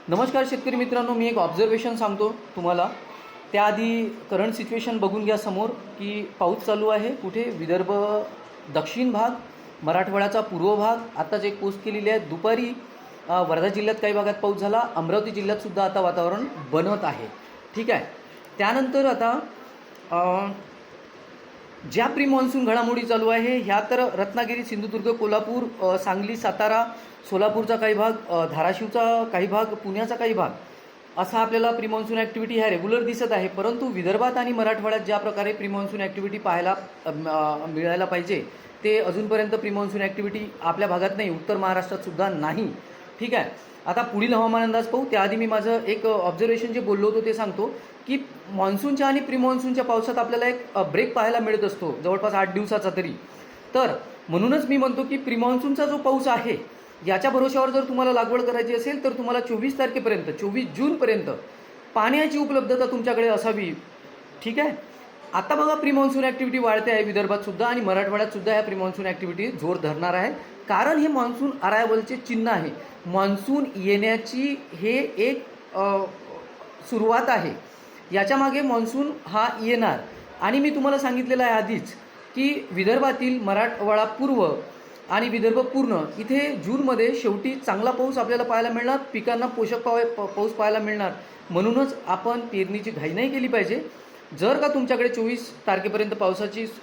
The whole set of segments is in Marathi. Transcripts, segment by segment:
नमस्कार शेतकरी मित्रांनो, मी एक ऑब्झर्वेशन सांगतो तुम्हाला. त्याआधी करंट सिच्युएशन बघून घ्या समोर की पाऊस चालू आहे. कुठे? विदर्भ दक्षिण भाग, मराठवाड्याचा पूर्व भाग. आत्ताच एक पोस्ट केलेली आहे. दुपारी वर्धा जिल्ह्यात काही भागात पाऊस झाला. अमरावती जिल्ह्यातसुद्धा आता वातावरण बनत आहे. ठीक आहे. त्यानंतर आता ज्या प्री मॉन्सून घडामोडी चालू आहे ह्या तर रत्नागिरी, सिंधुदुर्ग, कोल्हापूर, सांगली, सातारा, सोलापूरचा काही भाग, धाराशिवचा काही भाग, पुण्याचा काही भाग असा आपल्याला प्री मॉन्सून ॲक्टिव्हिटी ह्या रेग्युलर दिसत आहे. परंतु विदर्भात आणि मराठवाड्यात ज्या प्रकारे प्री मॉन्सून ॲक्टिव्हिटी पाहायला मिळायला पाहिजे ते अजूनपर्यंत प्री मॉन्सून ॲक्टिव्हिटी आपल्या भागात नाही, उत्तर महाराष्ट्रातसुद्धा नाही. ठीक आहे. आता पुढील हवामान अंदाज पाहू. त्याआधी मी माझं एक ऑब्झर्वेशन जे बोललो होतो ते सांगतो की मॉन्सूनच्या आणि प्री मॉन्सूनच्या पावसात आपल्याला एक ब्रेक पाहायला मिळत असतो जवळपास 8 दिवसाचा तरी. तर म्हणूनच मी म्हणतो की प्री मॉन्सूनचा जो पाऊस आहे याच्या भरोशावर जर तुम्हाला लागवड करायची असेल तर तुम्हाला 24 तारखेपर्यंत, 24 जूनपर्यंत पाण्याची उपलब्धता तुमच्याकडे असावी. ठीक आहे. आता बघा प्री मॉन्सून ॲक्टिव्हिटी वाढते आहे विदर्भातसुद्धा आणि मराठवाड्यातसुद्धा ह्या प्री मॉन्सून ॲक्टिव्हिटी जोर धरणार आहे. कारण हे मॉन्सून अरायवलचे चिन्ह आहे. मॉन्सून येण्याची हे एक सुरुवात आहे. याच्यामागे मॉन्सून हा येणार. आणि मी तुम्हाला सांगितलेलं आहे आधीच की विदर्भातील मराठवाडा पूर्व आणि विदर्भ पूर्ण इथे जूनमध्ये शेवटी चांगला पाऊस आपल्याला पाहायला मिळणार. पिकांना पोषक पाऊस पाहायला मिळणार. म्हणूनच आपण पेरणीची घाई नाही केली पाहिजे. जर का तुमच्याकडे 24 तारखेपर्यंत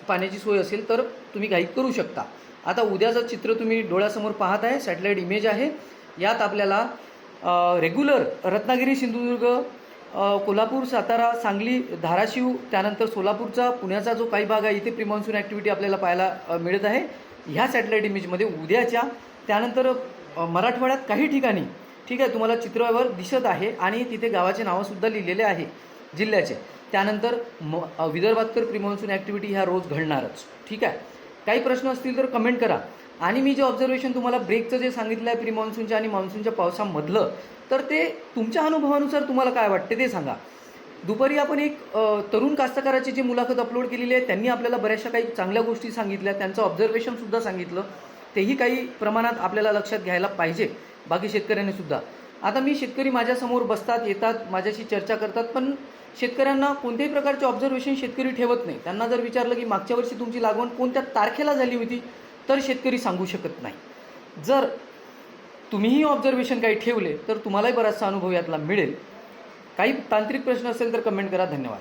पाण्याची सोय असेल तर तुम्ही घाई करू शकता. आता उद्याचं चित्र तुम्ही डोळ्यासमोर पाहत आहे. सॅटेलाईट इमेज आहे. यात आपल्याला रेग्युलर रत्नागिरी, सिंधुदुर्ग, कोल्हापूर, सातारा, सांगली, धाराशिव, त्यानंतर सोलापूरचा, पुण्याचा जो काही भाग आहे इथे प्री मॉन्सून ॲक्टिव्हिटी आपल्याला पाहायला मिळत आहे ह्या सॅटेलाईट इमेजमध्ये उद्याच्या. त्यानंतर मराठवाड्यात काही ठिकाणी ठीक आहे तुम्हाला चित्रावर दिसत आहे आणि तिथे गावाचे नावंसुद्धा लिहिलेले आहे जिल्ह्याचे. त्यानंतर विदर्भात तर प्री मॉन्सून ॲक्टिव्हिटी ह्या रोज घडणारच. ठीक आहे. काही प्रश्न असतील तर कमेंट करा. आणि मी जे ऑब्झर्वेशन तुम्हाला ब्रेकचं जे सांगितलं आहे प्री मॉन्सूनच्या आणि मॉन्सूनच्या पावसामधलं, तर ते तुमच्या अनुभवानुसार तुम्हाला काय वाटते ते सांगा. दुपारी आपण एक तरुण कास्तकाराची जी मुलाखत अपलोड केलेली आहे त्यांनी आपल्याला बऱ्याचशा काही चांगल्या गोष्टी सांगितल्या, त्यांचं ऑब्झर्वेशनसुद्धा सांगितलं. तेही काही प्रमाणात आपल्याला लक्षात घ्यायला पाहिजे बाकी शेतकऱ्यांनीसुद्धा. आता मी शेतकरी माझ्यासमोर बसतात, येतात, माझ्याशी चर्चा करतात, पण शेतकऱ्यांना कोणत्याही प्रकारचे ऑब्झर्वेशन शेतकरी ठेवत नाही. त्यांना जर विचारलं की मागच्या वर्षी तुमची लागवड कोणत्या तारखेला झाली होती तर शेतकरी सांगू शकत नाही. जर तुम्हीही ऑब्झर्वेशन काही ठेवले तर तुम्हालाही बराचसा अनुभव यातला मिळेल. काही तांत्रिक प्रश्न असेल तर कमेंट करा. धन्यवाद.